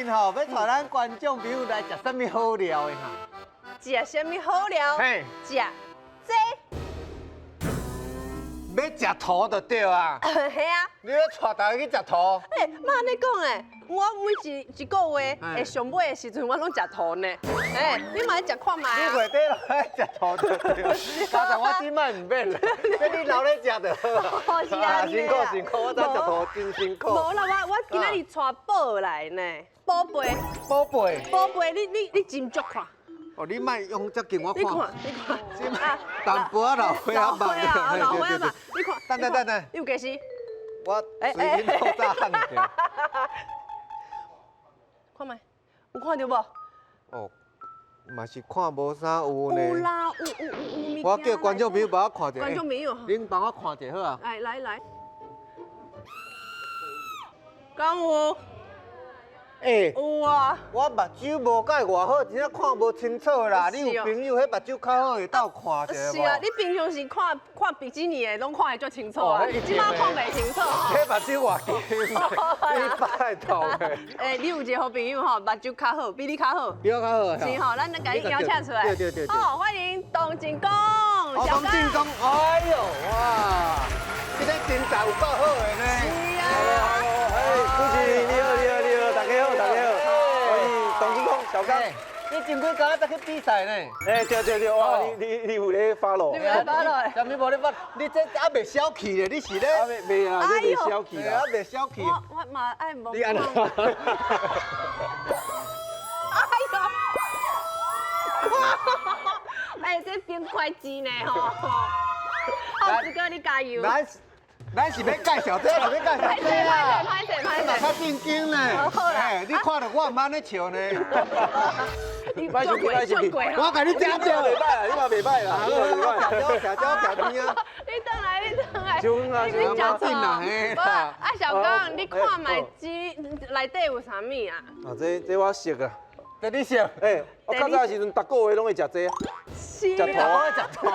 面吼，要带咱观众朋友来食什么好料的哈？食什么好料？嘿，食这。要食土就对啊。嘿啊。你要带大家去食土？哎，妈你讲诶，我每一个月会上尾的时阵，我拢食土呢。哎，你嘛食看卖啊？你月底落来食土就对了。加上我今摆唔免啦，这你留咧食就好。是啊，辛苦辛苦，我知食土真辛苦。无啦，我今仔日带宝来呢，宝贝。宝贝。宝贝，你斟酌看。哦，你莫用这镜我看。你看。淡薄仔老花啊嘛。老花嘛，你看。等。有几时？我随便透早喊着。看卖，有看到无？哦，嘛是看无啥有呢。有啦，有。我叫观众朋友帮我看者。观众朋友，恁帮我看者好啊。来。敢有？哎，有啊。我目睭无介偌好，真正看无清楚啦。你有朋友迄目睭较好，会斗看者无？是啊，你平常时看比基尼的，拢看得足清楚啊。即摆看袂清楚。迄目睭偌低，你拜托的。哎，你有一个好朋友吼，目睭较好，比你较好。比我较好。是吼，咱甲伊邀请出来。对。好，欢迎董进公。董进公，哎呦哇，这个身材有够好的呢。是啊。主持人你好，大家好。我是董金空小刚。你前几天才去比赛呢？哎，对，哇，你有咧follow？你有咧 follow？啥物无咧 follow？你这还未消气咧？你是咧？未啊，你未消气啦？还未消气。我嘛爱摸。你安怎？哎，这变会计呢吼！好，志哥你加油。咱是要介绍这，是要介绍这啊！歹势。较正经呢。好啦。你看到我唔安尼笑呢？歹势。我甲你讲袂歹啦，你嘛袂歹啦，条边啊！你等来。就啊，你食紧啦，嘿。啊，小刚，你看卖机内底有啥物啊？啊，这我熟啊。在你笑。哎，我较早时阵，逐个月拢会食这啊。是食土啊，食土。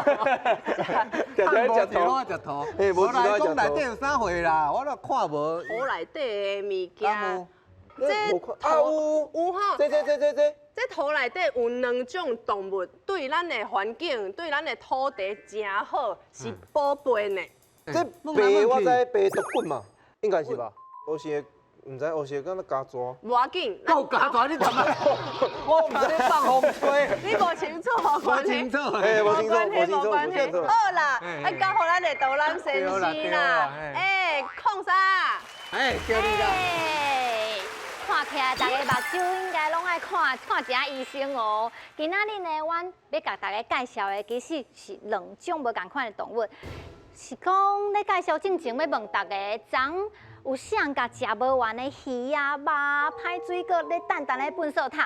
食土。食土。哎，无来讲内底有啥货啦？我都看无。土内底的物件。这土有吼。这。这土内底有两种动物，对咱的环境、对咱的土地真好，是宝贝呢。这白我知白毒菌嘛，应该是吧？乌是唔知乌是敢若加蛇。无要紧，够加蛇你干嘛？我唔是咧放风吹。你无清楚，无清楚。哎，无清楚。好啦，啊，交互咱的导览先生啦。哎，矿啥？哎，叫你啦。看起来大家目睭应该拢爱看一下医生哦。今仔日呢，阮要甲大家介绍的其实是两种无同款的动物，是讲咧介绍之前要问大家，昨有啥人甲食无完的鱼啊、肉、歹水果咧淡淡的粪扫桶，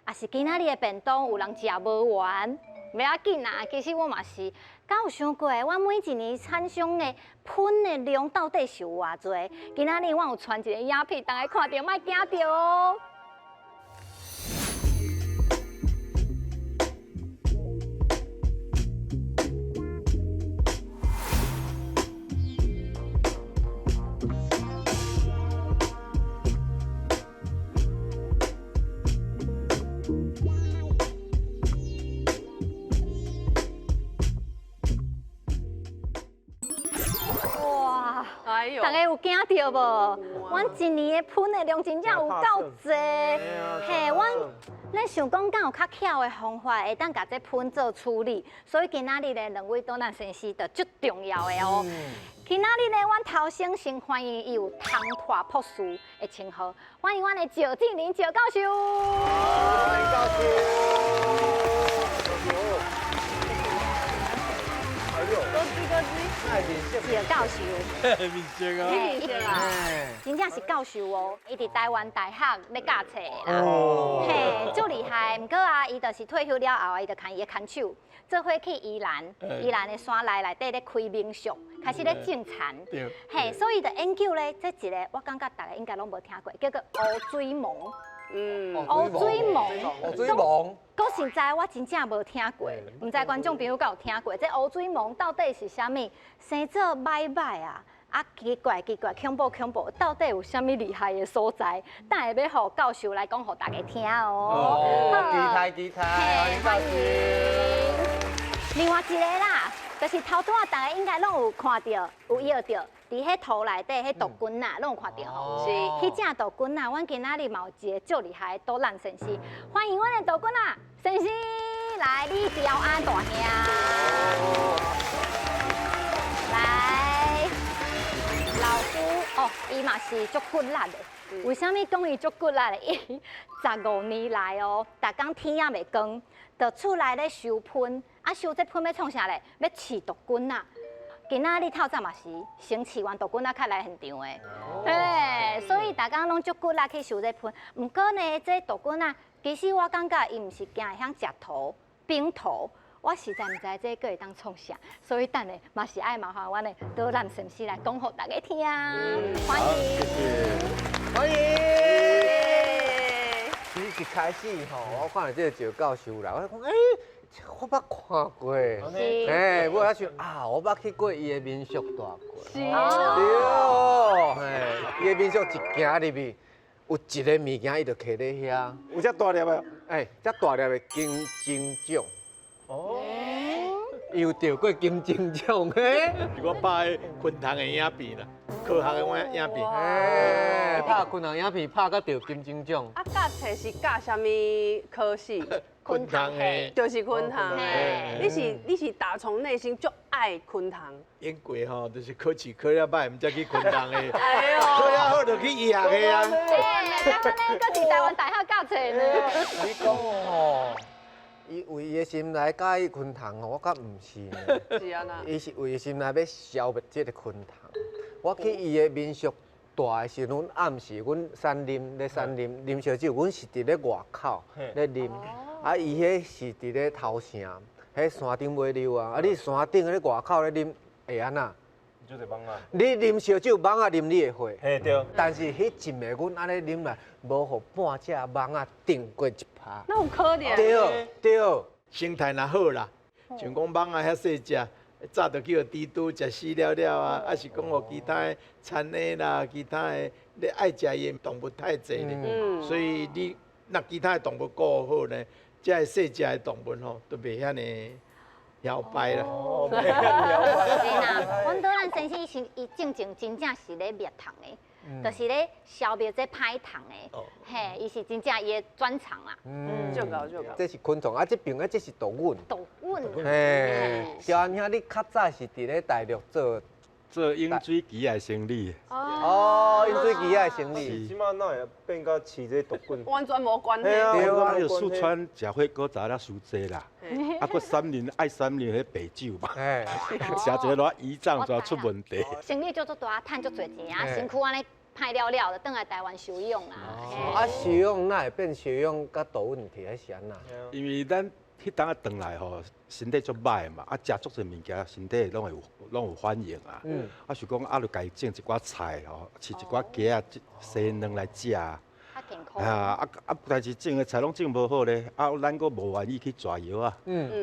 也是今仔日的便当有人食无完，袂要紧啦。其实我嘛是，敢有想过，我每一年产生的喷的量到底是有偌济？今仔日我有传一个影片，大家看到莫惊到哦。哎呦，大家有惊到无？阮一年的喷的量真正有够济，嘿，阮想讲，敢有较巧的方法会当甲这喷做处理，所以今仔日的两位导览先生就足重要的哦。今仔日呢，阮头先欢迎伊有汤拓博士的称号，欢迎阮的赵志玲赵教授。欢迎教授。哎呦，高知。赵教授，面色啊！嘿，一定啊，真正是教授哦，伊伫台湾大学咧教册的啦，嘿，足厉害。毋过啊，伊就是退休了后，伊就看伊的看手，做伙去宜兰的山内底咧开民宿，开始咧种田，嘿，所以就研究咧，这一个我感觉大家应该拢无听过，叫做乌水虻。乌水虻，讲实在，我真正无听过，唔知观众朋友敢有听过？这乌水虻到底是啥物？生做歹歹啊，啊，奇怪，恐怖，到底有啥物厉害的所在？等下要互教授来讲，互大家听哦。期待，嘿，欢迎。另外一个啦，就是头拄仔大家应该拢有看到，有摇到，伫迄图内底迄杜鹃啊，拢有看到吼。是迄只杜鹃啊，阮今仔日嘛有一个足厉害的杜兰先生，欢迎阮的杜鹃啊，先生来，你调安大兄。来，老师哦，伊嘛是足骨力的。为什么讲伊足骨力的？伊15年来哦，逐工天也袂光，就厝内咧收喷，啊收这喷要创啥咧？要饲杜鹃啊！今仔日透早嘛是先饲完杜鹃啊，才来现场的。嘿，所以逐工拢足骨力去收这喷。毋过呢，这杜鹃啊，其实我感觉伊毋是惊会晓食土、冰土。我实在毋知这个会当创啥，所以等下嘛是爱麻烦阮的杜兰先生来讲互大家听。欢迎，欢迎。其实一开始吼，我看到这个赵教授啦，我讲我捌看过，我还想啊，我捌去过伊的民宿住过。是对，伊的民宿一行入去，有一个物件伊就徛咧遐，有遮大粒的，遮大粒的金睛奖。哦，又钓过金睛奖嘿！我拍的昆虫的影片啦，科学的影片。拍昆虫影片拍到钓金睛奖。啊，教册是教啥物科系？昆虫的，就是昆虫。嘿你是打从内心就爱昆虫。因过吼，就是考试考了歹，毋才去昆虫的。哎呦，考了好就去医学的啊。咱们呢，搁是台湾大学教册呢。你讲吼，伊为伊的心来介意昆虫吼，我觉毋是呢。是安那？伊是为伊心内要消灭这个昆虫。我去伊的民宿住的时候，阮暗时阮山啉咧山啉烧酒，阮是伫咧外口咧啉。啊，伊迄是伫咧头城，迄山顶买溜啊！啊，你山顶咧外口咧啉会安那？就得帮啊。你啉烧酒，蚊仔啉你会火。嘿对。但是迄一暝阮安尼啉来，无互半只蚊仔叮过一拍。那有可能。对。生态若好啦，像讲蚊仔遐细只，早就叫猪猪食死了了啊，还是讲互其他的田的啦，其他的你爱食伊的动物太侪咧，所以你若其他的动物顾好呢，这个细只的动物吼，都袂遐尼摇摆啦。是啦，阮杜兰先生伊正真是咧灭虫的，就是咧消灭这歹虫的。嘿，伊是真正伊的专长啦。就搞。这是昆虫啊，这边啊这是动物。杜鹃。嘿，小安兄，你较早是伫咧大陆做饮水机的生理。哦，饮水机爱生理。即马哪会变到饲这杜鹃？完全无关系。对啊，对啊，就四川食火锅早了伤济啦。啊，搁三林爱三林迄白酒嘛，哎，食一个偌胰脏就出问题。生理做足大，趁足侪钱啊，身躯安尼歹了了的，倒来台湾休养啦。啊，收养哪会变收养甲倒问题还是安那？因为咱迄当啊转来吼，身体足歹嘛，啊食足侪物件，身体拢有反应啊。啊是讲啊，就家种一寡菜吼，饲一寡鸡啊、生卵来食。较健康。但是种的菜拢种无好咧，啊，咱搁无愿意去抓药啊，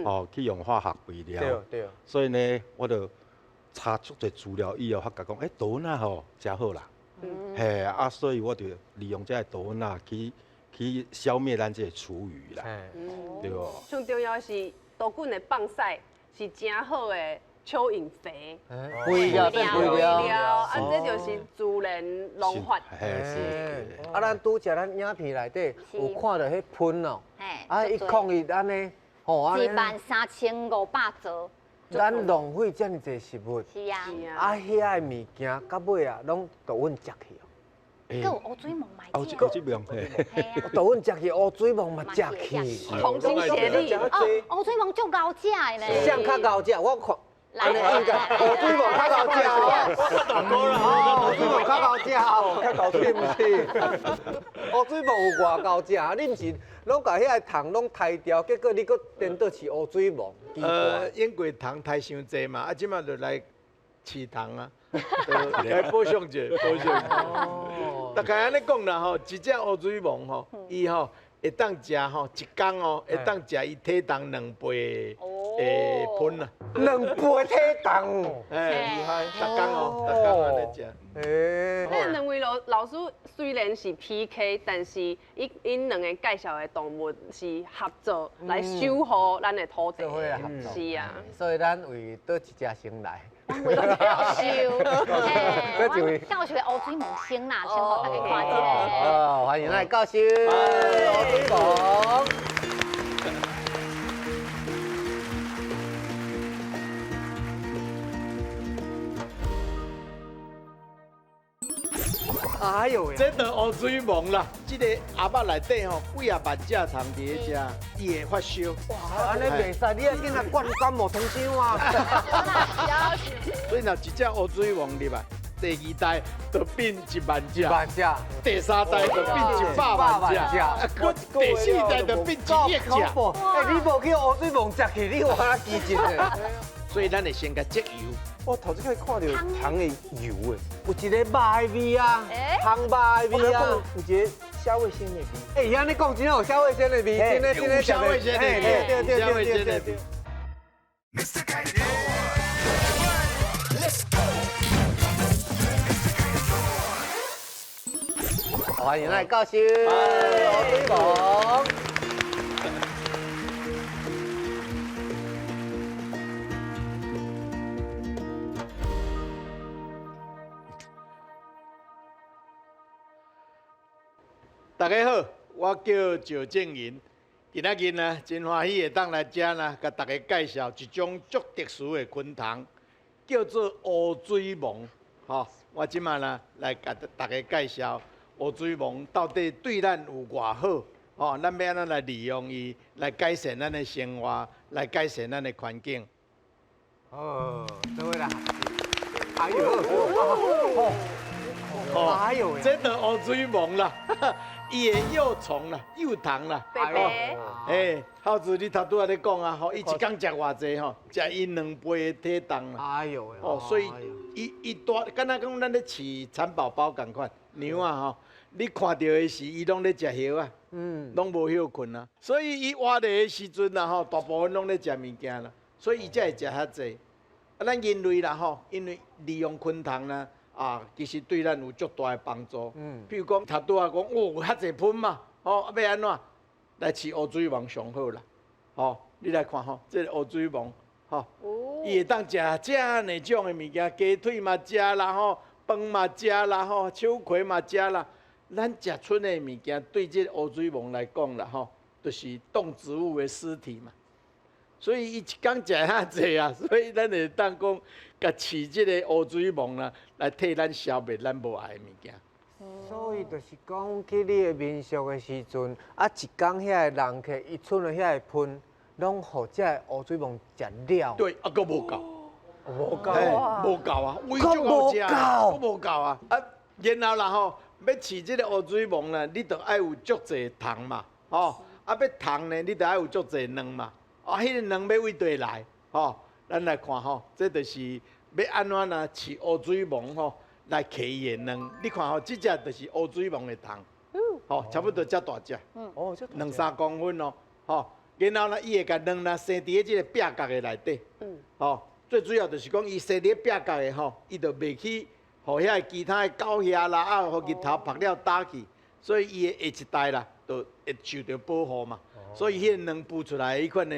哦，去用化学肥料。对。所以呢，我就查足侪资料以后，发觉讲，杜鹃啊吼，真好啦。嘿，啊，所以我就利用这个杜鹃啊去消灭咱这个厨余啦，对不？最重要是杜鹃的放屎是真好的蚯蚓肥。肥料变肥料。啊，这就是自然农法。嘿，是。啊，咱拄则咱影片内底有看到迄喷哦，啊，伊抗议安尼，吼安尼。13500座。咱浪费遮尔济食物。是啊。啊，遐个物件到尾啊，拢都阮食去哦。佮有乌水虻嘛？乌水虻，嘿。都阮食去，乌水虻嘛食去。同心协力。乌水虻足高食的咧。谁较高食？我看。安尼应该乌水虻较高食哦。乌水虻较高食哦，较高食毋是。乌水虻有偌高食啊？你毋是拢甲遐个虫拢刣掉，结果你搁颠倒饲乌水虻？因过虫刣伤济嘛，啊，即马就来饲虫啊，来保养者，保养。大概安尼讲啦吼，一只乌水虻吼，伊吼会当食吼一工哦，会当食伊体重2倍。会喷啦。 2倍体重。哎，厉害，逐工哦，逐工安尼食。诶，那两位老师虽然是 PK， 但是因两个介绍的动物是合作来守护咱的土地。做伙来合作是啊，所以咱为倒一只先来。为了修，嘿，搁一位教学乌水梦先啦，先互大家看一下。哦，欢迎来教授，乌水梦。哎呦喂！这就乌水虻啦，这个鸭肉内底吼，几啊万只虫伫咧食，伊会发烧。哇，安尼袂使，你要紧来灌感冒通宵啊！所以若一只乌水虻入来，第二代就变1万只，万只，第三代就变100万只，啊，第四代就变1亿只。哎，你无去乌水虻食去，你有哪基真的？所以咱会先甲接油。我头一摆看到糖的油诶，有一个肉的味啊，汤肉的味啊，有一个虾味鲜的味。哎，伊安尼讲真有虾味鲜的味，真的有虾味鲜的味，对虾味鲜的味。欢迎来教授，乌水虻。大家好，我叫赵正银。今仔日呢，真欢喜会当来遮呢，甲大家介绍一种足特殊的昆虫，叫做乌水虻。吼，我即马呢来甲大家介绍乌水虻到底对咱有偌好。吼，咱要安怎来利用伊，来改善咱的生活，来改善咱的环境。哦，这位啦，哎呦，哎呦喂，这就乌水虻啦，伊的幼虫啦、幼虫啦。伯伯，哎，孝子，你头拄仔咧讲啊，吼，伊一工食偌济吼，食伊2倍的体重啦。哎呦喂，哦，所以伊大，敢若讲咱咧饲蚕宝宝共款，牛啊吼，你看到的是伊拢咧食叶啊，拢无休困啊。所以伊活着的时阵啊吼，大部分拢咧食物件啦，所以伊才会食遐济。啊，咱人类啦吼，因为利用昆虫啦。啊，其实对咱有足大的帮助。譬如讲，头拄仔讲，哦，有遐济喷嘛，吼，啊，要安怎来饲乌水虻上好啦？吼，你来看吼，这个乌水虻，吼，伊会当食遮呢种的物件，鸡腿嘛食啦，吼，饭嘛食啦，吼，手葵嘛食啦。咱食剩的物件，对这个乌水虻来讲啦，吼，就是动植物的尸体嘛。所以伊一工食遐济啊，所以咱会当讲，甲饲即个乌水虻啦，来替咱消灭咱无爱的物件。所以就是讲去你的民宿的时阵，啊，一工遐个人客，伊剩的遐个喷，拢互这个乌水虻食了。对，啊，佫无够，无够嘿无够啊，胃足好食，佫无够啊。啊，然后啦吼，要饲即个乌水虻啦，你着爱有足济虫嘛，吼，啊，要虫呢，你着爱有足济卵嘛。啊，迄个卵要为地来，吼，咱来看吼，这就是要安怎啦饲乌水虻吼，来摕伊的卵。你看吼，即只就是乌水虻的虫，吼，差不多遮大只，哦，这2-3公分哦，吼。然后呢，伊会甲卵啦生伫即个壁角的内底，吼。最主要就是讲，伊生伫壁角的吼，伊就袂去，互遐其他的狗遐啦，啊，互日头晒了打去，所以伊的下一代啦，就会受到保护嘛。所以迄个卵孵出来，迄款的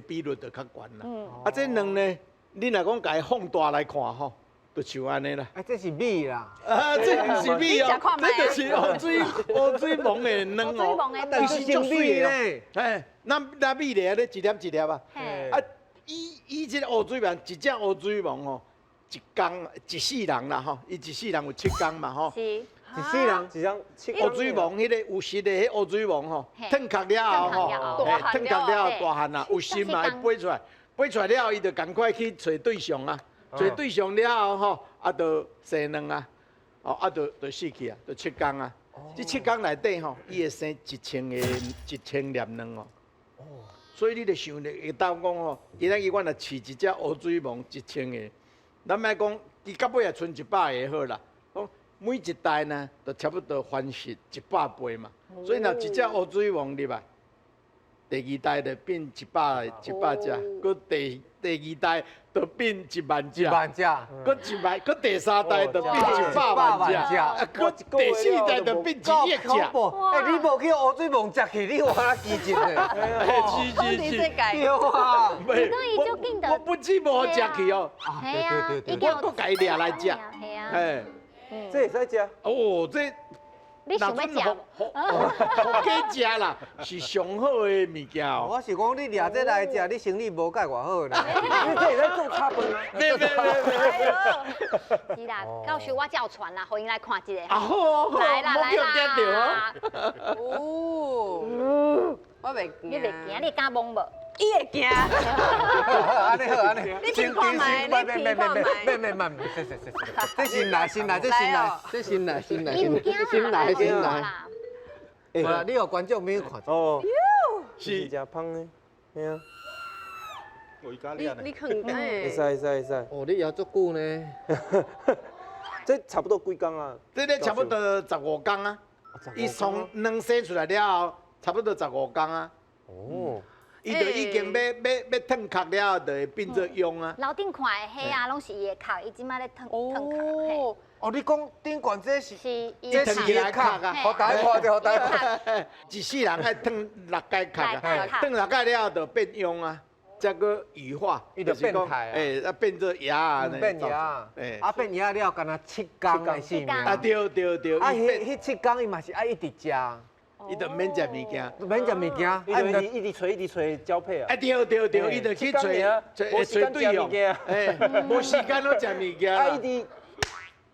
比率就较悬啦。啊，这卵呢，你若讲家放大来看吼，就像安尼啦。啊，这是米啦。啊，这不是米哦，这就是乌水虻的卵哦。但是足水呢。哎，那米咧，咧一粒一粒啊。啊，伊这个乌水虻，一只乌水虻吼，一世人啦吼，伊一世人有7工嘛吼。是。一世人一张乌水虻，迄个有实的迄乌水虻吼，褪壳了后吼，褪壳了后大汉啊，有心嘛会飞出来，飞出来了后，伊就赶快去找对象啊，找对象了后吼，啊，就生卵啊，哦，啊，就死去啊，就7工啊。这7工内底吼，伊会生1000粒卵哦。所以你就想咧，会当讲吼，今仔日我若饲一只乌水虻1000个，咱莫讲，伊到尾也剩100个好啦。每一代呢，就差不多翻100倍嘛。所以若一只乌水虻入来，第2代就变100只，搁第2代就变1万只， 1万只，搁1万，搁第3代就变100万只，搁第4代就变1亿只。恐怖！哎，你无去乌水梦食去，你有哪基进的？是，对啊，袂伊就紧的我不止无食去哦，嘿啊，对对已经有我家己掠来食，系啊，哎，这会使食？哦，这。你想要食？互家食啦，是上好的物件哦。我是讲你掠这来食，你生意无介偌好啦。你这会使做炒饭啊？没，是啦，到时我叫传啦，互因来看一下。啊好，来啦来冇叫点着哦。啦，哦，我袂惊。你袂惊？你敢懵无？伊会惊。安尼好，安尼。你评看卖，你评看卖。这新来，伊唔惊啦，新来。啦。好啦，你有观众朋友看。哦，是食芳的，嘿啊，我伊家你呢？肯定会使诶。会使。哦，你摇足久呢。这差不多几工啊？这个差不多15天啊。伊从卵生出来了后，差不多15天啊。哦，伊就已经要褪壳了后，就会变做蛹啊。楼顶看的迄啊，拢是伊的壳，伊即摆咧腾壳，哦，你讲顶管这是是伊这的腾起来壳啊，好大看者，好大看。一世人爱褪6届壳啊，来褪6届了后就变蛹啊，再个羽化，伊就变态啊哎，变做牙啊，变牙，哎，啊变牙了，干那7天的性命。啊对，啊，伊变，迄7天伊嘛是爱一直食，伊就免食物件。免食物件，伊就一直找交配啊。啊对，伊就去找无时间对象食物，件，哎，无时间拢食物件啊，啦。一直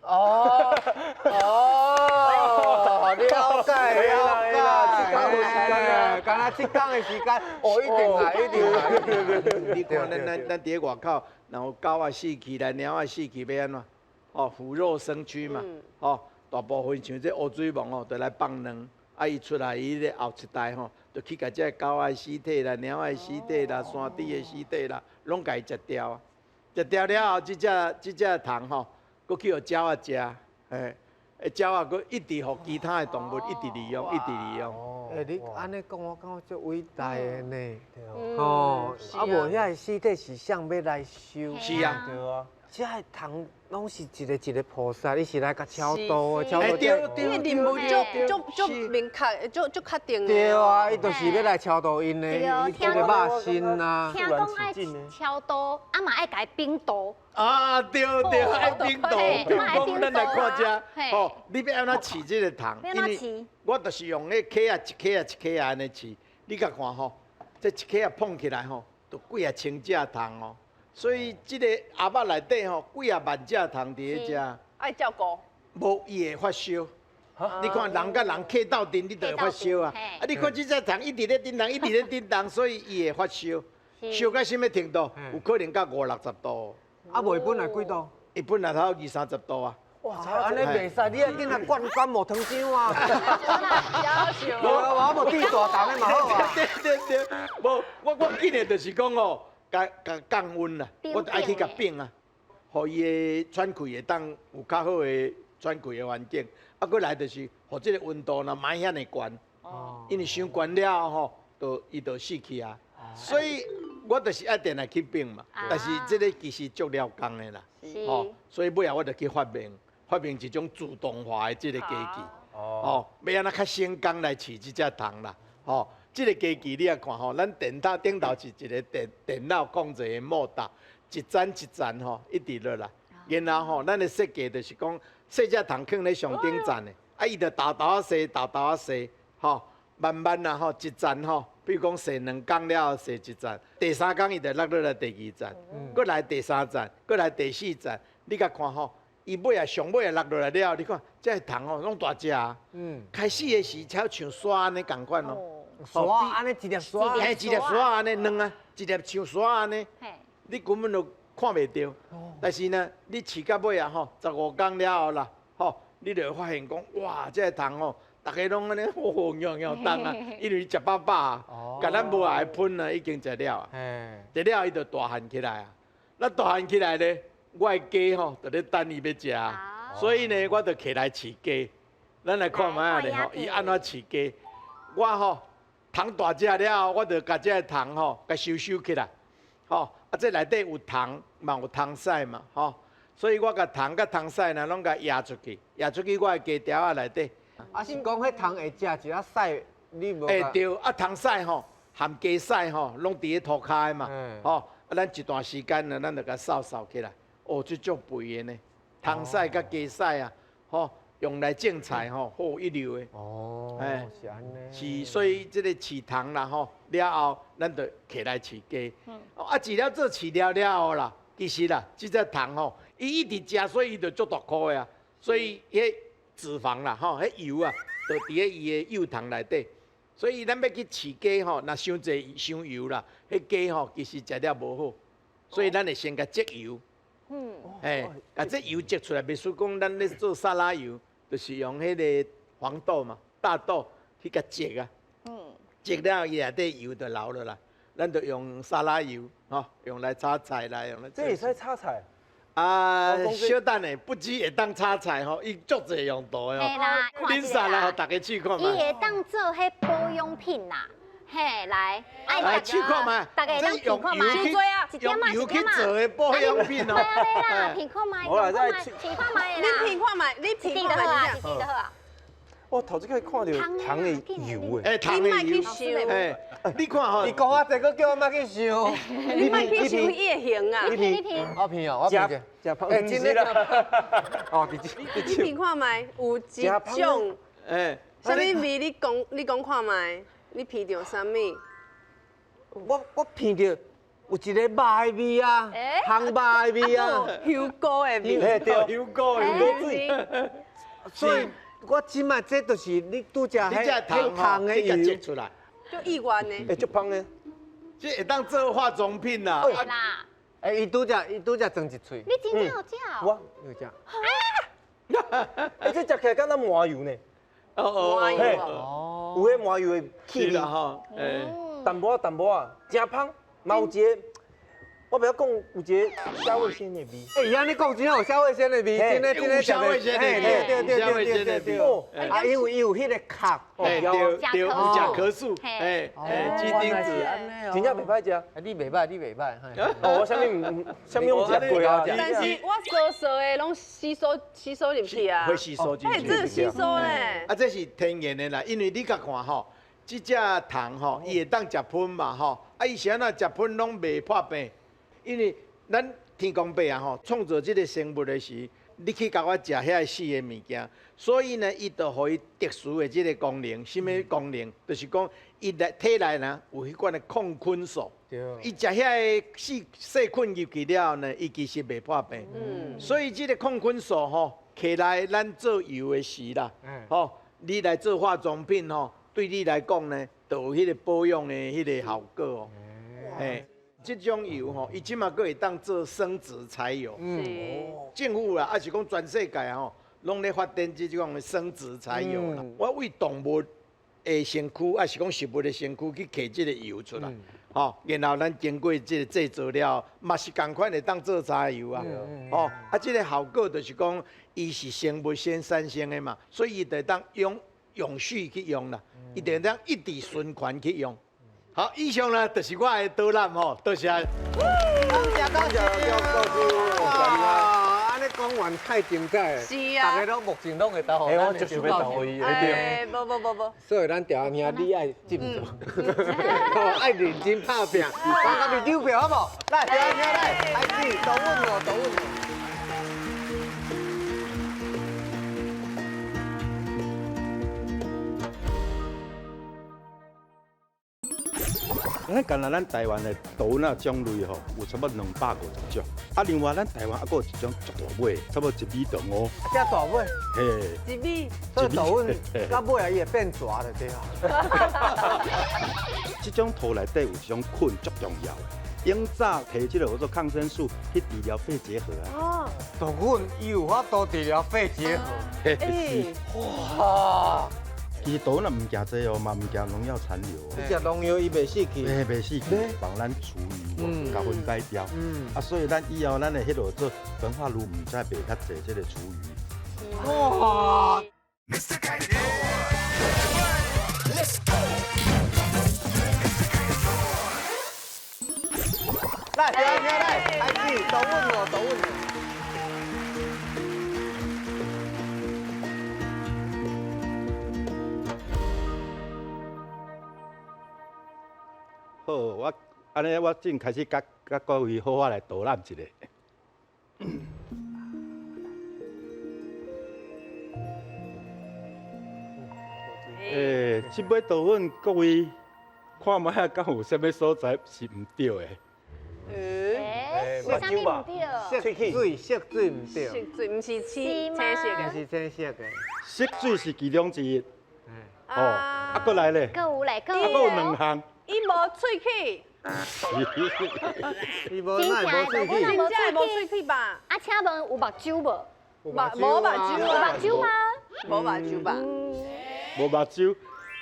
哦，了解，干那7天的时间，哦，一定来，一定来。你看咱伫外口，然后狗啊死去，来猫啊死去，要安怎？哦，腐肉生蛆嘛，哦，大部分像这乌水虻哦，就来放卵，啊，伊出来伊咧后一代吼，就去甲这狗啊尸体啦、猫啊尸体啦、山猪的尸体啦，拢甲伊食掉啊，食掉了后，这只虫吼，搁去互鸟啊食，嘿，鸟啊搁一直互其他的动物一直利用，一直利用。哎，你安尼讲，我感觉足伟大的呢。对哦，是啊无遐个尸体是谁要来收？是啊，对啊，这个虫拢是一个菩萨，你是来甲超度的，超度哎对这。因为任务足明确，足确定的。对啊，伊就是要来超度因的，对伊这个肉身啊。听讲爱超多，啊嘛爱改冰刀，啊，对，爱冰岛，嘿比如讲咱来看遮，嘿吼，你要安怎饲这个虫？要安怎饲我就是用迄壳啊，一壳啊安尼饲。你甲看吼，这一壳啊碰起来吼，都几啊千只虫哦。所以这个鸭肉内底吼，几啊万只虫伫咧遮，爱照顾。无伊会发烧。你看人甲人客斗阵，你就会发烧啊！啊，你看这只虫一直咧叮当，一直咧叮当，所以伊会发烧。烧到什么程度？有可能到50-60度。啊，无伊本来几度？伊本来头20-30度啊。哇，安尼袂使，你要紧来灌木糖浆啊！要求。我无地大虫的嘛好啊。对，无我紧的就是讲哦，甲降温啦，我爱去甲冰啊，互伊的喘气会当有较好的喘气的环境，啊，过来就是互这个温度呢，莫遐尼悬，因为伤悬了吼，伊就死去啊。所以我就是爱定来去冰嘛，但是这个其实足了工的啦，吼，所以尾后我就去发明一种自动化的这个机器。哦，要安怎较省工来饲这只虫啦？哦，这个机器你也看吼，咱电塔顶头是一个电脑控制的莫达，一层一层吼一直落来，然后吼咱的设计就是讲，细只虫放咧上顶层的，啊伊就豆豆啊洗，豆豆啊洗，吼慢慢啊吼一层吼，比如讲洗2工了后洗一层，第3工伊就落来第2层，搁来第3层，搁来第4层，你甲看吼。伊尾啊，上尾啊落落来了，你看这虫哦，拢大只啊。开始的时才像沙安尼共款哦。沙安尼一粒沙，嘿，一粒沙安尼软啊，一粒像沙安尼，你根本就看袂到。但是呢，你饲到尾啊吼，15天了后啦，吼，你就会发现讲，哇，这虫哦，大家拢安尼红红亮亮当啊，因为食饱饱啊，甲咱无爱喷啊，已经食了啊，食了伊就大汉起来啊。那大汉起来咧。我的鸡吼，就咧等伊要食，所以呢，我就起来饲鸡。咱来看卖咧吼，伊安怎饲鸡？我吼虫大只了，我就把这个虫吼，甲收起来，吼，啊，这内底有虫，嘛有虫屎嘛，吼，所以我甲虫甲虫屎呢，拢甲压出去，压出去我的鸡条仔内底。啊，是讲迄虫会食一下屎，你无？会对，啊，虫屎吼，含鸡屎吼，拢伫咧涂骹嘛，吼，啊，咱一段时间呢，咱就甲扫起来，哦，这足肥的呢，虫屎甲鸡屎啊，吼。用来种菜吼，好一流的。哦，是安尼。是，所以这个饲虫啦吼，了后咱就起来饲鸡。啊，饲了做饲了了后啦，其实啦，这只虫吼，伊一直食，所以伊就足大颗的啊。所以迄脂肪啦吼，迄油啊，就伫咧伊的幼虫内底。所以咱要去饲鸡吼，若伤济伤油啦，迄鸡吼其实食了无好。所以咱会先甲节油。哎，啊，这油摘出来，袂输讲咱咧做沙拉油，就是用迄个黄豆嘛、大豆去甲摘啊。摘了伊内底油就流了啦。咱就用沙拉油，吼，用来炒菜啦，用来。这也是炒菜。啊，小等下，不止会当炒菜吼，伊足侪用途的嘿啦，哦。恁啥啦，互大家试看伊会嘛。当做迄保养品啦。嘿，来，来试看嘛，大家当品看嘛，用油去做的保养品哦。对啊，品看嘛，我来再品看嘛啦。你品看卖，你品看卖是定就好啊。我头一摆看到糖的油诶，哎，糖的油，哎，你看吼，你讲啊，这个叫我莫去想。你莫去想伊的形啊。你品，我骗哦，我骗者。食芳哎，真的啦。哦，你品看卖，有一种，哎，啥物味？你讲看卖，你闻到啥物？我闻到有一个肉的味啊，烘肉的味啊，香菇的味。嘿对，油膏水。所以我即摆这就是你拄食迄糖的油摘出来，就意外呢。会足芳的。这会当做化妆品啦。对啦，哎，伊拄则装一喙，你真正有食哦。我有食。哎，这食起来敢若麻油呢？麻油嘿哦。有迄麻油的气味是啦，吼，哎，淡薄仔，真芳。嘛有一个，我不要讲有一个消卫生的味。哎，伊安尼讲真有消卫生的味，真的有消卫生的味，对。哦，啊，因为伊有迄个壳，哎，对，有食咳嗽，嘿哎，鸡丁子，真正袂歹食。你袂歹，哦，我啥物用食过啊？但是我sau的拢吸收入去啊。会吸收进哎，去。这有吸收嘞。啊，这是天然的啦，因为你甲看吼，这只虫吼，伊会当食喷嘛吼，啊，伊是安怎食喷拢袂破病，因为咱天公伯啊吼，创造这个生物的时，你去甲我食遐死的物件，所以呢，伊就互伊特殊的这个功能，什么功能？就是讲伊体内呢有迄款的抗菌素，伊食遐个细菌入去了后呢，伊其实袂破病。所以这个抗菌素吼，起来咱做油的时啦，吼，你来做化妆品吼。对你来讲呢，就有迄个保养的迄个效果哦。哎，这种油吼，伊即马佫会当做生殖柴油。政府啦，还是讲全世界吼，拢咧发展这种的生殖柴油啦。我为动物的身躯，还是讲食物的身躯去摕这个油出来，吼，然后咱经过这个制作了，嘛是同款的当做柴油啊。哦，啊，这个效果就是讲，伊是生物先产生的嘛，所以伊得当永续去用啦，一定当一直循环去用。好，以上呢就是我的导览吼，多谢。感谢哇，安尼讲完太精彩了，是啊，大家都目前拢会投互哎，咱我就是要投伊，哎，无，所以咱条兄你爱进步，爱认真拍拼，帮咱们丢票好不好？来，条兄来，开始，动稳。咱干那咱台湾的豆那种类吼，有差不多250种。啊，另外咱台湾还佫有一种足大尾，差不多1米长哦。这大尾，嘿，一米，所以大尾到尾啊，伊会变蛇的对啊。这种土内底有一种菌足重要的，用早提这个叫做抗生素去治疗肺结核啊。哦，大阮伊有法度治疗肺结核。哎，哇！其实豆若唔惊这哦，嘛唔惊农药残留哦。你食农药伊袂死去。袂死去，帮咱除余，甲分解掉。啊，所以咱以后咱的迄落做焚化炉，唔再卖较济这个厨余。哇！来，停来，开始，都稳了，都稳了。好，我安尼我正开始甲各位好好来导览一下。即尾豆粉各位看卖啊，敢有啥物所在是毋对的？是啥物唔对？色水唔对，色水毋是青是吗色的，是青色的。色水是其中之一。哦，啊，搁来咧，搁有嘞，搁啊，搁有两项。伊无喙齿，伊无奈无喙齿，真正无喙齿吧？啊，请问有目睭无？无目睭有啊，目睭吗？无目睭吧？无目睭，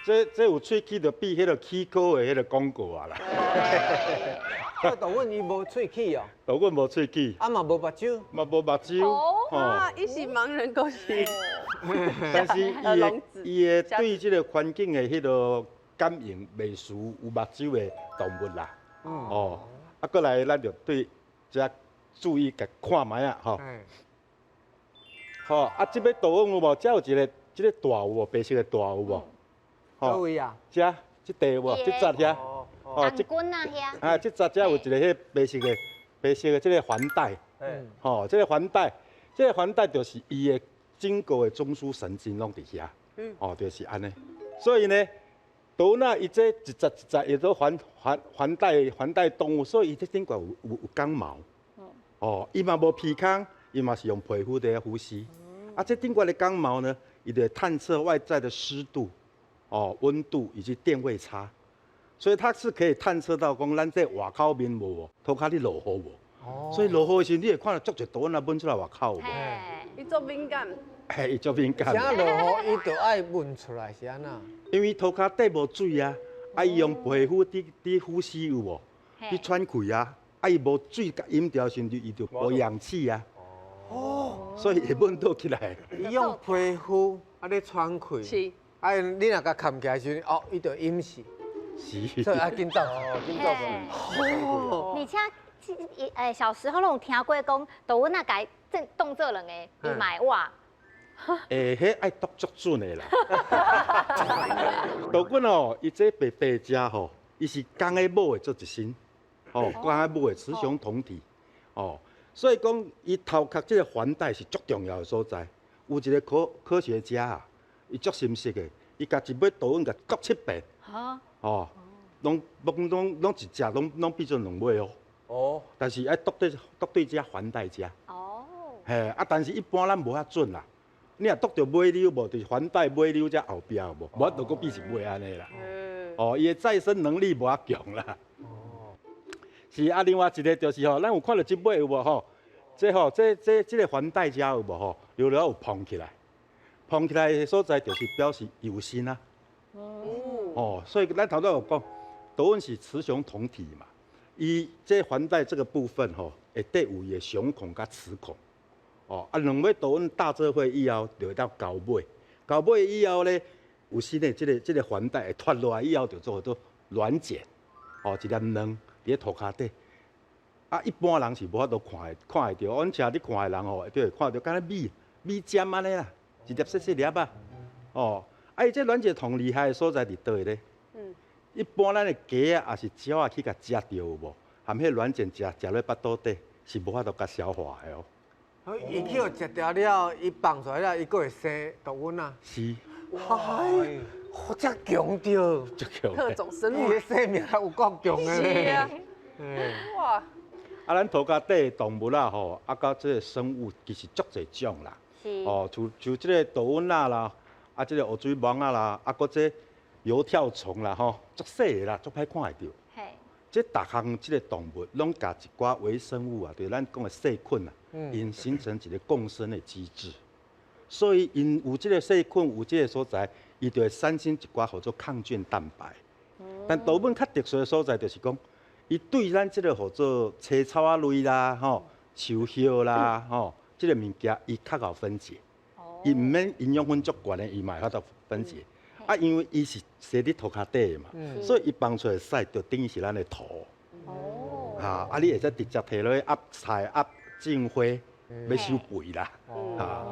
这有喙齿，就比迄个起膏的迄个广告啊啦。豆粉伊无喙齿哦，豆粉无喙齿，啊嘛无目睭，嘛无目睭，啊，伊是盲人故事。但是伊的对即个环境的迄个感应袂输有目睭的动物啦。哦，啊，过来咱就对遮注意甲看卖啊，吼。好，啊，即尾豆粉有无？遮有一个，即个大有无？白色的大有无？各位啊，遮，即地有无？即扎遐。红棍啊遐。啊，即扎遮有一个迄白色的即个环带。吼，即个环带，即个环带就是伊的整个的中枢神经拢伫遐。哦，就是安尼。所以呢，豆那伊这一扎也都环带动物，所以伊这顶悬有刚毛。哦，伊嘛无鼻孔，伊嘛是用皮肤在呼吸。啊，这顶悬的刚毛呢，伊就探测外在的湿度、哦温度以及电位差，所以它是可以探测到讲咱这外口面无，涂骹咧落雨无。所以落雨的时候，你会看到足侪豆仔闻出来外口有无？伊做敏感，嘿，伊足敏感。啥落雨伊就爱闻出来是安那？因为涂骹底无水啊，啊伊用皮肤伫呼吸有无？伫喘气啊，啊伊无水甲饮掉时阵，伊就无氧气啊。哦，所以会闻到起来。伊用皮肤啊咧喘气，是，啊你若甲扛起来时阵，哦，伊就饮死，是。所以啊紧走。今早上。而且小时候拢有听过讲，豆粉啊，改动作人诶，伊买哇。迄爱读足准的啦。豆粉哦，伊这白只吼，伊是公的母的做一身，哦，公的母的雌雄同体，哦，所以讲伊头壳这个环带是足重要的所在。有一个科学家啊，伊足深色的，伊甲一尾豆粉甲割7遍，哦，拢一只拢变做2尾哦。哦，但是爱剁对只环带只。哦。嘿，啊，但是一般咱无遐准啦。你若剁着尾溜无，就是环带尾溜才后壁有无？无法度搁变成尾安尼啦。哦，伊的再生能力无遐强啦。哦。是啊，另外一个就是吼，咱有看到即尾有无吼？这个环带遮有无吼？有了有膨起来，膨起来的所在就是表示有心啊。哦，所以咱头先有讲，豆粉是雌雄同体嘛。伊这环带这个部分吼，会底有伊的雄孔甲雌孔。哦，啊，两尾豆粉搭做伙以后，就会到交尾。交尾以后呢，有时呢，这个环带会脱落来以后，就做卵茧。哦，一粒卵伫咧涂骹底。啊，一般人是无法度看会到，阮车你看的人吼，就会看到敢若米尖安尼啦，一粒细细粒啊。哦，啊，伊这卵茧同厉害的所在伫倒咧？一般咱的鸡啊，也是鸟啊去甲食着有无？含迄卵茧食落腹肚底，是无法度甲消化的哦。伊去互食掉了，伊放出来了，伊佫会生豆粉啊。是。嗨，好遮强着，足强。特种生物伊的生命有够强的是咧。啊，哇！啊，咱涂骹底的动物啦吼，啊，到这个生物其实足侪种啦。是。哦，像这个豆粉啊啦，啊，这个乌水虻啊啦，啊，搁这游跳虫啦吼，足细的啦，足歹看会到。嘿。这逐项这个动物拢甲一寡微生物啊，就是咱讲的细菌啊，因形成一个共生的机制。所以因有这个细菌有这个所在，伊就会产生一寡叫做抗菌蛋白。但豆粉较特殊的所在就是讲，伊对咱这个叫做青草啊类啦、吼树叶啦、吼这个物件，伊较好分解。伊毋免营养分足悬的，伊嘛会法度分解。啊，因为伊是生伫涂骹底的嘛，所以伊放出来屎就等于是咱的土。哦。哈，啊，你会使直接摕落去压菜、压种花，要收肥啦。哈，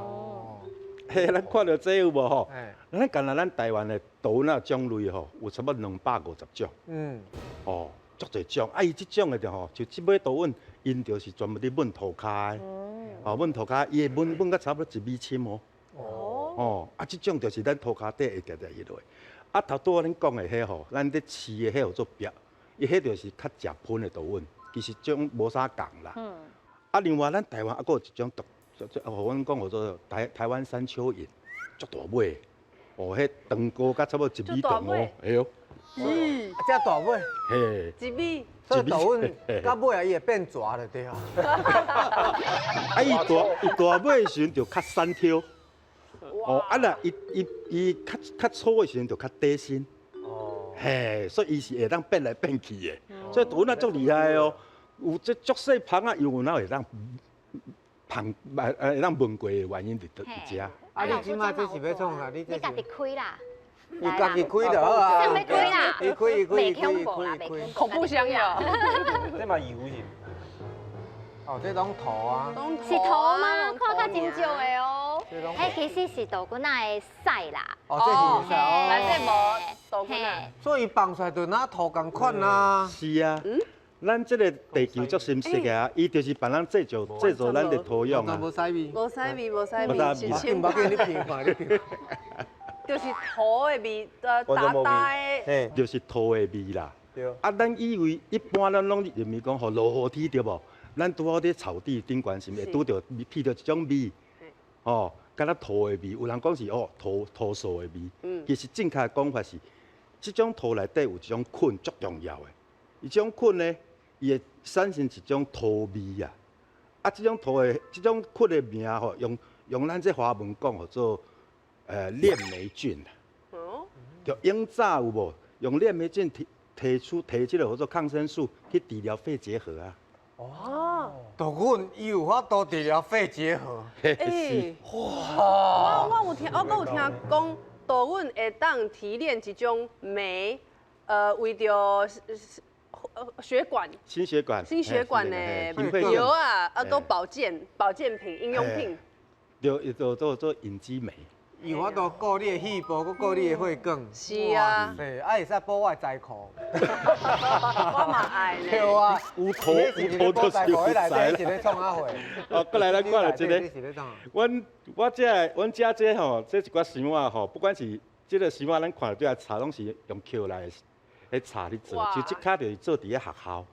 嘿，咱看到这有无吼？咱干那咱台湾的豆那种类吼，有差不多250种。哦，足侪种。啊，伊即种的就吼，就即尾豆粉，因就是专门伫焖涂骹的。哦，焖涂骹，伊会焖到差不多1米深哦。哦，啊，即种就是咱涂骹底会直直入落。啊，头拄仔恁讲的迄吼，咱咧饲的迄号做鳖，伊迄就是较食喷的豆粉，其实种无啥共啦。啊，另外咱台湾还佫有一种独，互阮讲叫做台湾山丘银，足大尾。哦，迄长高甲差不多1米长哦，哎呦。遮大尾，嘿。1米。所以豆粉到尾啊，伊会变蛇了对啊。啊，伊大尾的时阵就较山挑。哦，啊啦，伊较粗的时阵就较底身。哦。嘿，所以伊是会当变来变去的，所以豆粉啊足厉害哦。有这足细芳啊，有哪会当芳会当闻过的原因就遮。啊，你即摆这是要创啥？你家己开啦。伊家己开就好啊。上要开啦。伊开。恐怖香药。这嘛油是？哦，这拢土啊。是土吗？看较真少的哦。迄其实是豆腐仔的屎啦。哦，这是屎哦。内底无豆腐啊。所以放出来就哪土共款啊。是啊。咱这个地球足深色的啊，伊就是别人制造咱的土壤啊。无屎味。无屎味，无屎味，是无清要紧，你品看，你品。就是土的味，大的。就是土的味啦。对。啊，咱以为一般咱拢认为讲，吼落雨天对无？咱拄好伫草地顶悬是会拄着闻到一种味，哦，敢若土的味。有人讲是哦土素的味，其实正确的讲法是，这种土内底有一种菌足重要的。伊这种菌呢，伊会产生一种土味啊。啊，这种菌的名吼，用咱这华文讲叫做链霉菌。哦。就永早有无用链霉菌提这个叫做抗生素去治疗肺结核啊。哦，豆粉伊有法度治疗肺结核。是。哇！我有听讲，豆粉会当提炼一种酶，为着血管。心血管的药啊，都保健品、应用品。就做引激酶。伊有法度顾你的细胞，佮顾你的血管。是啊。对，会使保我的财库。我嘛爱呢。对啊。有土就是有财啦。创啊会。哦，过来咱看了这个。阮遮这吼，这一寡箱仔吼，不管是这个箱仔，咱看到对啊，茶拢是用捡来的茶去做，就即刻就是做伫咧学校。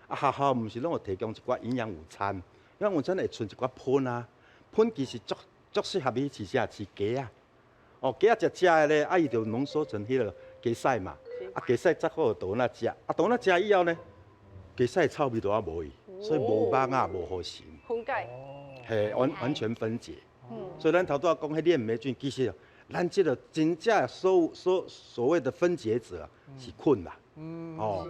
啊，学校毋是拢有提供一寡营养午餐，营养午餐会剩一寡喷啊，喷其实足适合去饲啥？饲鸡啊。哦，鸡仔食的咧，啊伊就浓缩成迄个鸡屎嘛。啊，鸡屎再好豆仔食，啊豆仔食以后呢，鸡屎臭味都也无去，所以无肉啊，无好食。分解。嘿，完全分解。所以咱头拄仔讲迄链霉菌，其实咱这个真正所谓的分解者是菌啦。哦。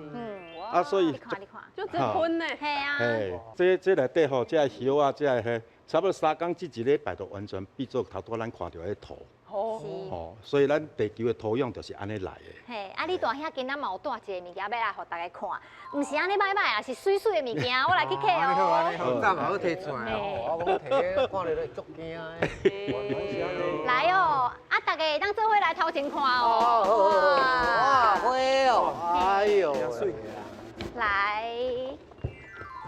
啊，所以。你看。就这菌呢。系啊。嘿，这内底吼，这叶啊，这迄差不多3工至1礼拜，就完全变做头拄咱看到的土。哦，所以咱地球的土壤就是安尼来的。嘿，啊，你大遐今仔嘛有带一个物件要来互大家看，毋是安尼歹歹啊，是水水的物件，我来去摕哦。安尼好，安尼好，早嘛好摕出来哦。我讲摕个看着足惊的。来哦，啊，大家会当做伙来头前看哦。哇，花哦，哎呦，来。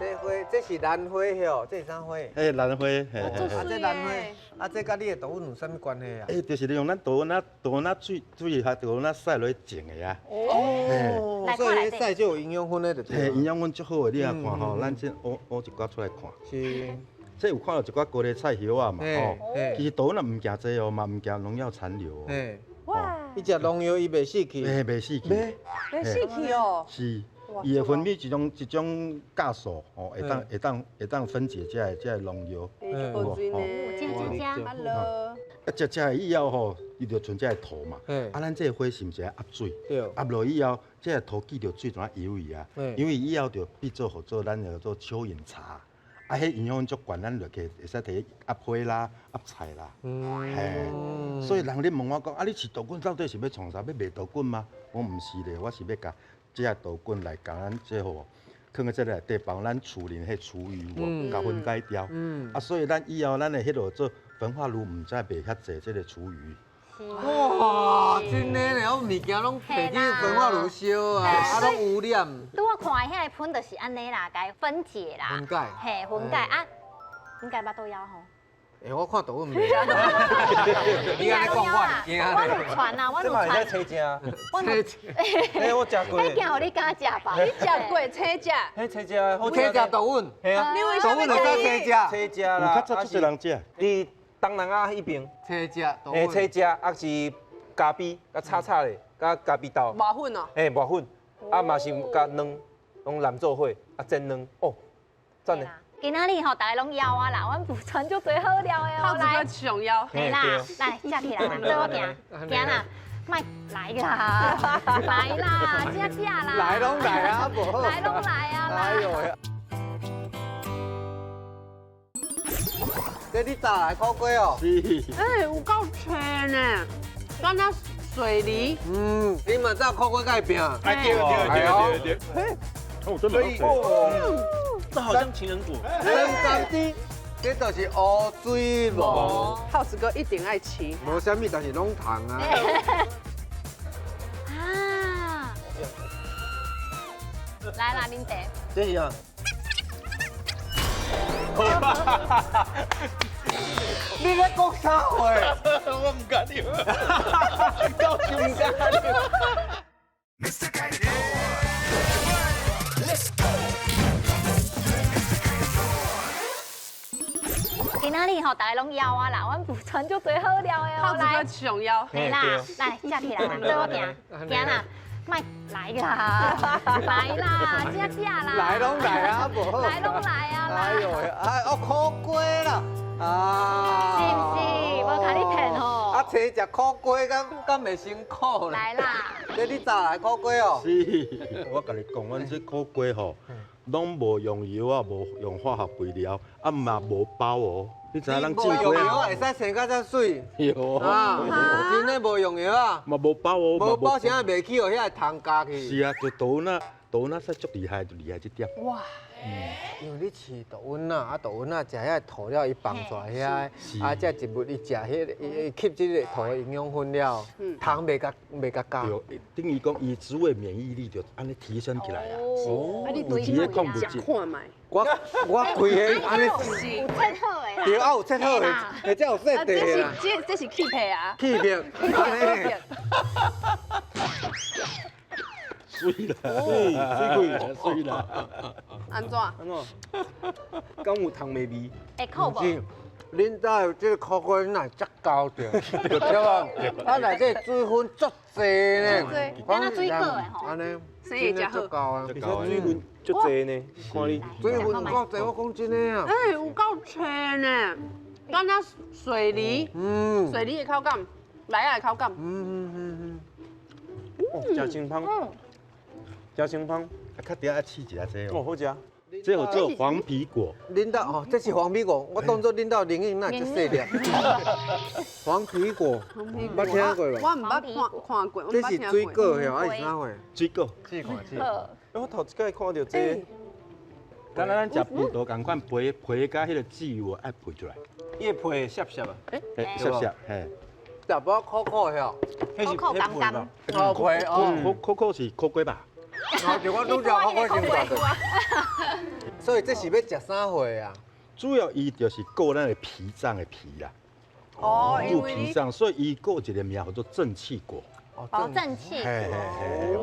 这花，这是兰花哟，这是啥花？嘿，兰花，嘿。啊，这兰花，啊，这甲你的豆腐有啥物关系啊？就是利用咱豆腐水下豆腐晒落去种的啊。哦，所以晒就有营养分的就对。嘿，营养分足好的，你也看吼，咱这挖一寡出来看。是。这有看到一寡高丽菜叶啊嘛，吼。其实豆腐唔惊这哦嘛，唔惊农药残留哦。哇！伊食农药伊袂死去。袂死去。袂死去哦。是。伊会分泌一种酵素，哦，会当分解这农药。好水呢。Hello。啊，食以后吼，伊就剩这土嘛。啊，咱这花是毋是爱压水？压落以后，这土记着水怎啊游伊啊？游伊以后就变做咱叫做蚯蚓茶。啊，迄营养分足悬，咱落去会使摕压花啦、压菜啦。嘿，所以人咧问我讲，啊，你饲豆滚到底是要创啥？要卖豆滚吗？我毋是咧，我是要甲这个豆滚来甲咱这吼，放在这内底帮咱厝里迄厨余甲分解掉。啊，所以咱以后咱的迄落做焚化炉，毋再卖遐济这个厨余。哇，真的咧，我物件拢摕去焚化炉烧啊，啊，拢污染。拄我看遐个喷就是安尼啦，该分解啦。分解。嘿，分解啊，应该巴肚枵吼。我看豆腐袂。你安尼讲我有传啊，我有传。这车正，我食过。迄件互你敢食吧？你食过车食？迄车正好车食豆腐，系啊，你为什么豆腐会使车食？车正啦，较足多人食。你东南亚迄边，车食豆腐。车正啊是咖啡甲炒炒的，甲咖啡豆。麻粉哦。嘿，麻粉，啊嘛是甲卵，拢蓝做伙，啊煎卵，哦，赞的。今仔日吼，大家拢枵啊啦，阮福传就最好料的哦。靠子哥上腰。嘿啦，来，食起来，对我行，行啦，莫来啦，来啦，食啦。来拢来啊，无好。来拢来啊啦。哎呦呀！这你咋来烤龟哦？是。哎，有够青呢，敢若水梨。你嘛早烤龟盖饼。哎对。哦，真的好这好像情人果。真甘甜，这就是乌水无。靠子哥一定爱吃。无啥物，但是拢糖啊。啊！来啦，恁茶。这是啊。你咧讲啥话？我唔敢了，到时唔敢了。今仔日吼，大家拢枵啊啦，阮福传就最好料的哦。靠子哥上腰。嘿啦，来，食起来，对我行，行啦，莫来啦，来啦，食啦。来拢来啊，无好。来拢来啊啦。哎呦呀，哎哦，烤龟啦，啊。是不是？无甲你骗吼。啊，找食烤龟，敢袂辛苦咧？来啦。这你早来烤龟哦？是，我甲你讲，阮这烤龟吼，拢无用油啊，无用化学肥料，啊嘛无包哦。你知影咱进用龟油会使生甲遮水。有啊，真的无用油啊。嘛无包哦。无包啥袂起哦，遐个糖加去。是啊，就豆腐说足厉害，就厉害这点。哇！因为你饲豆腐啊，啊豆腐啊，食遐土料伊放出来遐，啊这植物伊食迄伊吸这个土的营养分了，糖袂甲加。对，等于讲伊植物的免疫力就安尼提升起来啊。哦，啊你有一个控制食看卖。我规个安尼是有切好的啦。对啊，有切好的，或者有色地啦。这是气皮啊。气片，安尼。水啦，水啦。安怎？敢有糖味味？会苦无？恁家这个烤龟哪遮高着，对吧？啊，内底水分足济呢，敢若水果的吼。安尼，生会食好足高啊。其实水分足济呢，看你。水分有够济，我讲真的啊。哎，有够青呢，敢若水梨，水梨的口感，奶仔的口感。哦，真清芳，真清芳。啊，较点爱试一下这哦，哦。好食。这有做黄皮果。恁兜哦，这是黄皮果，我当作恁兜灵应那就细粒。黄皮果，捌听过吧？我唔捌看过，我这是捌听过。水果嘿，还是啥货？水果。试看试。我头一摆看到这，敢若咱食葡萄共款皮甲迄个籽油爱配出来，叶皮涩涩啊。涩涩，嘿。食包苦苦的哦，苦苦甘甘。苦皮哦，可是苦瓜吧？就我愈食苦瓜先大个。所以这是要食啥货啊？主要伊就是顾咱的脾脏的脾啦，哦，因入为你脾脏，所以伊顾一个名叫做正气果。哦，正气。嘿嘿嘿，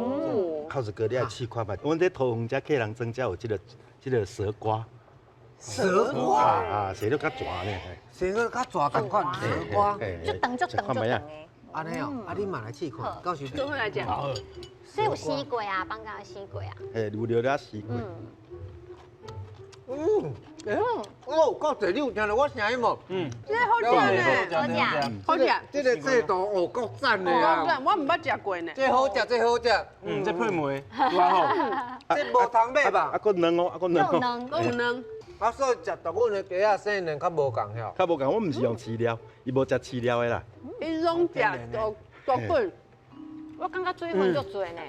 靠着哥你爱试看吧。阮这桃园遮客人增加有这个蛇瓜。蛇瓜啊，蛇都较蛇呢。蛇个较蛇同款蛇瓜。足长足长足长的。安尼哦，啊你嘛来试看，到时就会来讲。所以有西瓜啊，放假有西瓜啊。嘿，有了了西瓜。哦，够济，你有听到我声音无？这好食呢，好食。好食。这个制度哦，够赞的哦，啊！我唔捌食过呢。这好食，这好食。这配梅，哇吼。这无糖买吧？啊，个卵哦，啊个卵哦。能。有卵。啊，所以食豆棍的鸡仔生卵较无共晓。较无共，我毋是用饲料，伊无食饲料的啦。伊拢食豆棍，我感觉水分足多呢。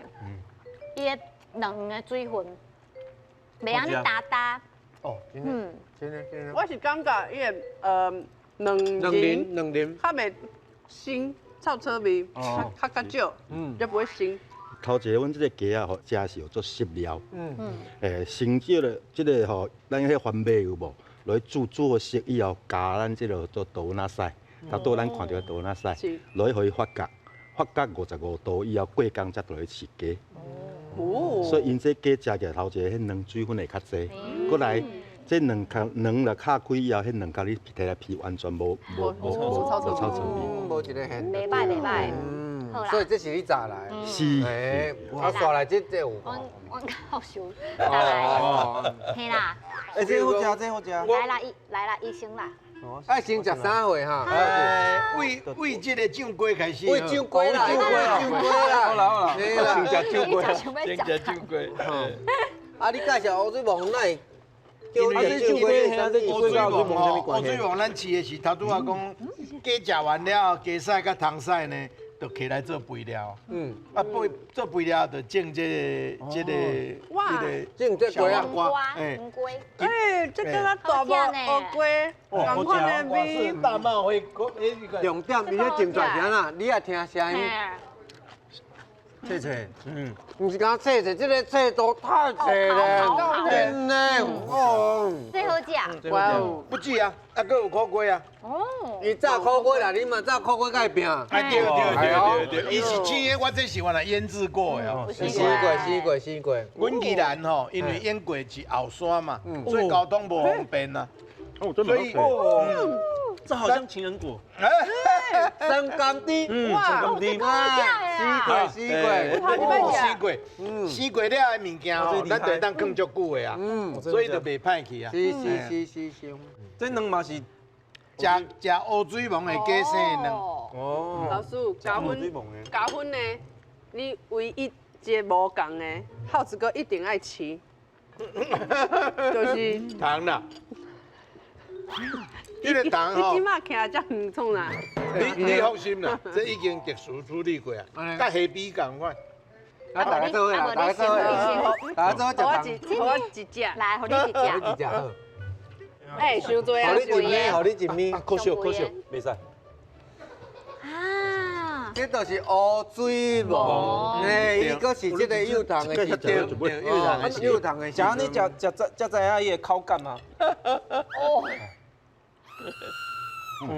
伊的卵的水分，袂安尼搭搭。哦，真的，真的，真的。我是感觉伊的卵仁较袂腥，臭臭味较少，就不会腥。头一个，阮即个鸡啊，吼，食是有做湿料。先叫了即个吼，咱迄番麦有无？落去煮熟以后，加咱即个做豆腐丝，头拄咱看到的豆腐丝，落去互伊发酵，发酵55度以后，过工才落去饲鸡。所以因这鸡食起来头一个，迄卵水分会较济。过来，这卵若敲开以后，迄卵甲你摕来皮完全无臭臭味。无一个很。袂歹袂歹。所以这是你炸来。是。啊，刷来这有。我好想再来。嘿啦。这好食，这好食。来啦，医生啦。爱先食3回哈。为这个酱鸡开始。为酱鸡啦，酱鸡啦。好啦，先食酱鸡。先食酱鸡。啊，你介绍乌水王乃？乌水王咱饲的是头拄仔讲，鸡食完了，鸡屎甲汤屎呢，就起来做肥料。做肥料就种这个小黄瓜。这个较大无乌龟，同款的味。大帽会重点伊咧种出来啥啦？你也听声音。切，唔是讲切，这个切都太切了，真的哦。最好食。哇哦，不止啊，还佫有苦瓜啊。伊炸苦瓜啦，你嘛炸苦瓜甲伊拼。对，伊是青的，我这是原来腌制过的。试过。阮宜兰吼，因为淹过是后山嘛，所以交通无方便呐。所以这好像情人果。生甘甜，哇，甘甜。死过了的物件吼，咱就当放足久的啊，所以就袂歹去啊。是。这卵嘛是食乌水王的鸡生卵。哦。老师加分呢，你唯一一个无共的，耗子哥一定爱吃，就是糖啦。这个糖吼，你即马徛遮远创啦？你放心啦，这已经特殊处理过啊，甲虾米共款。啊，大家做伙啦，大家做伙食糖。我一只，来，互你一只。好。哎，伤多啊，互你一面，可惜，袂使。啊，这就是乌水王，伊阁是这个幼糖的时阵，幼糖的时阵。像你才知影伊的口感嘛。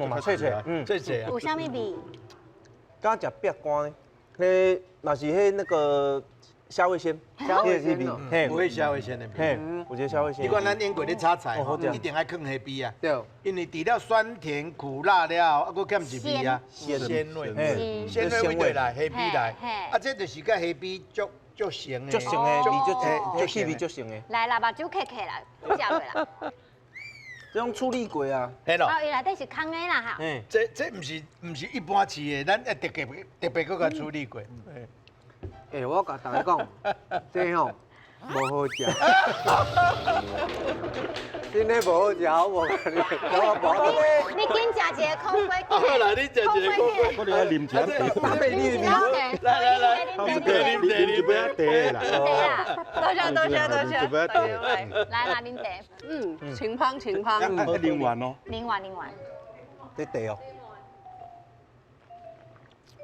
嘛脆，脆啊。有啥物味？敢食白干呢？迄嘛是迄那个虾味鲜，虾味鲜哦，不会虾味鲜的味。我觉得虾味鲜。你看咱腌过咧炒菜，一定爱放虾米啊。对。因为除了酸甜苦辣了，还佫欠一味啊，鲜味。鲜味对来，虾米来。啊，这就是甲虾米足成的。足成的，味足气味足成的。来啦，目睭开啦，食落啦。这种处理过啊。嘿咯。哦，伊内底是空的啦哈。这毋是一般饲的，咱特别搁甲处理过。我甲大家讲，这吼无好食，真的无好食，我无甲你，你紧食一个苦瓜。好啦，你食一个苦瓜，我哋要啉一下茶。搭配你的来，啉一杯茶啦。多谢。一杯茶。来啦，啉茶。清芳。好啉完哦。啉完。这茶哦。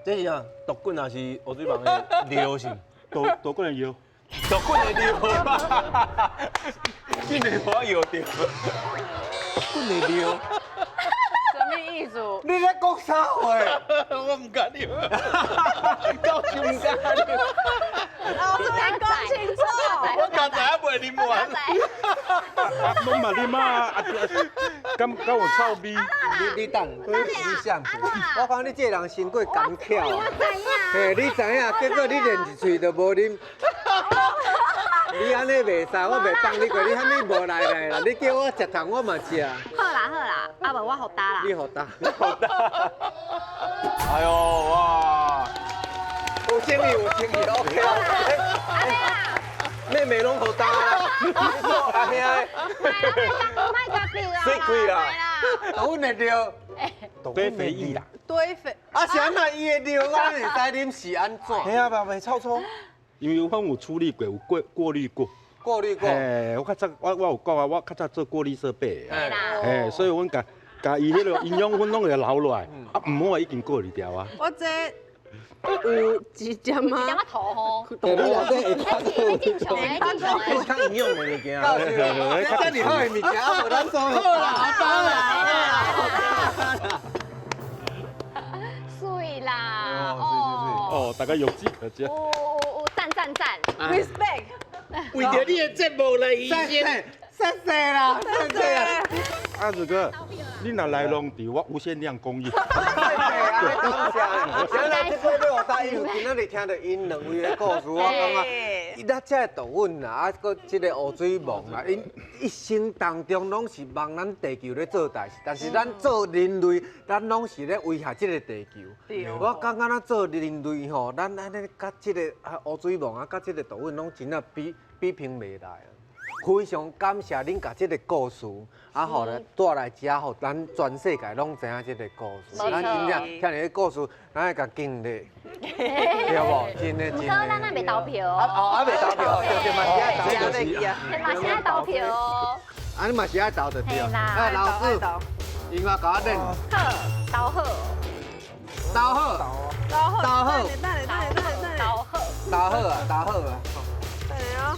这是啊，豆棍也是乌水王的料是，豆棍的药。豆棍的料，真的我药掉。豆棍的料。什么意思？你在讲啥话？我唔敢啉。到时唔敢啉。老师你讲清楚。我刚才还袂啉完。拢嘛啉啊，敢有臭味？你等，你想，我讲你这人身过刚巧。我知影。嘿，你知影，结果你连一喙都无啉。你安尼袂使，我袂放你过，你遐尼无来啦！你叫我食糖，我嘛食。好啦，啊无我互打啦。你互打。哎呦哇！有诚意，OK 啦。妹妹拢互打。阿兄，卖甲掉啊！水贵啦动物会着，堆肥液啦，堆肥。啊，是安那伊会着，咱会使啉是安怎？嘿啊，白臭臭。因为阮有处理过，有过滤过。过滤过。嘿，我较早我有讲啊，我较早做过滤设备的。对啦，嘿，所以阮甲伊迄个营养分拢会留落来，啊，唔好已经过滤掉啊。我这有一点你啊讲，我头吼，对，你若这还进球，还进球，这是较营养的物件。告诉你，这遮尔好的物件，啊，无咱做好啦，当然。水啦，哦，大家有机可嘉。赞， ，respect，为着你的节目来牺牲。谢谢啦，谢谢啊。啊，如果你若来拢伫我无限量供应。谢谢啊，感谢。今仔这个要答应，今仔日听到因两位的故事，我感觉，咱这动物啦，啊，搁这个乌水虻啦，因一生当中拢是帮咱地球咧做代志，但是咱做人类，咱拢是咧危害这个地球。对我感觉咱做人类吼，咱安尼甲这个乌水虻啊，甲这个动物拢真啊比拼袂来。非常感谢恁甲这个故事，啊，互来带来遮，互咱全世界拢知影这个故事。咱真正听你个故事，咱会甲经历，对无？真的真的。咱那袂投票，啊，未投票，对嘛是爱投，加就是。了伊啊，嘛是爱投票哦。啊，你嘛是爱投就对。嘿啦哎，老师，投音乐甲我练，好，投好，投好，投好，等下，投好，投好啊，投好啊。等下。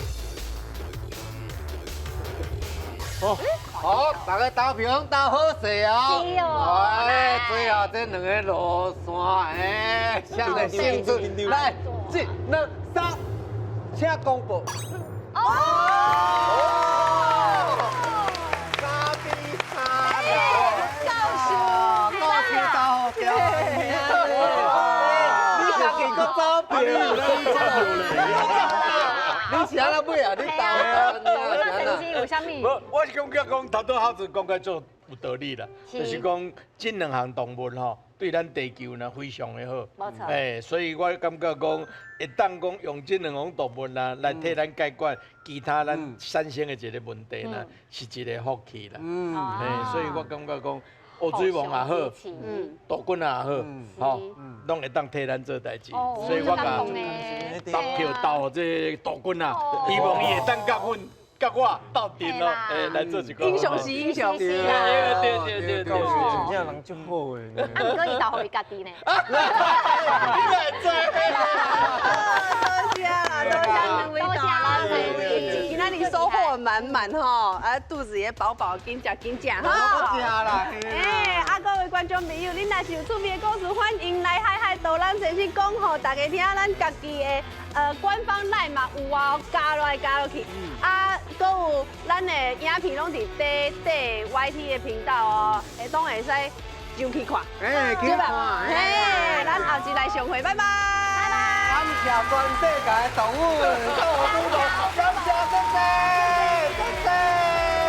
好，大家投票投好势哦。是哦哎，最后这两个落山，哎，谁来胜出？来，1、2、3，请公布。哦！3比3啦！恭喜投好票！你家己搁投票你是安那买啊？你投啊？我那成绩有啥物？我是感觉讲头拄好子讲个做有道理啦，是就是讲这两项动物吼，对咱地球呢非常的好。没错。所以我感觉讲会当讲用这两种动物啦来替咱解决其他咱产生的一个问题呢，是一个福气啦。所以我感觉讲乌水虻也好，杜鹃也好，吼，拢会当替咱做代志。所以我甲投票投这杜鹃啊，希望伊会当甲阮。甲我斗阵咯，来做一个英雄是英雄，对，真正人足好诶。啊，毋过伊投互伊家己呢。你来做。多谢啦，两位大人，今仔日收获满满吼，啊，肚子也饱饱，紧食哈。我食啦。各位观众朋友，恁若是有趣味的故事，欢迎来海海导咱先去讲吼，大家听咱家己的官方赖嘛有啊，加落去。啊，搁有咱的影片拢伫底 YT 的频道哦，当会使上去看。去看。咱后集来相会，拜拜。感谢全世界的动物，感谢谢谢，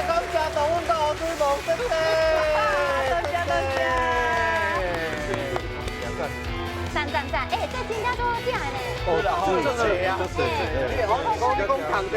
感谢动物到乌水虻，谢谢。赞，这真正做正的呢。哦，真是啊，你讲讲讲讲，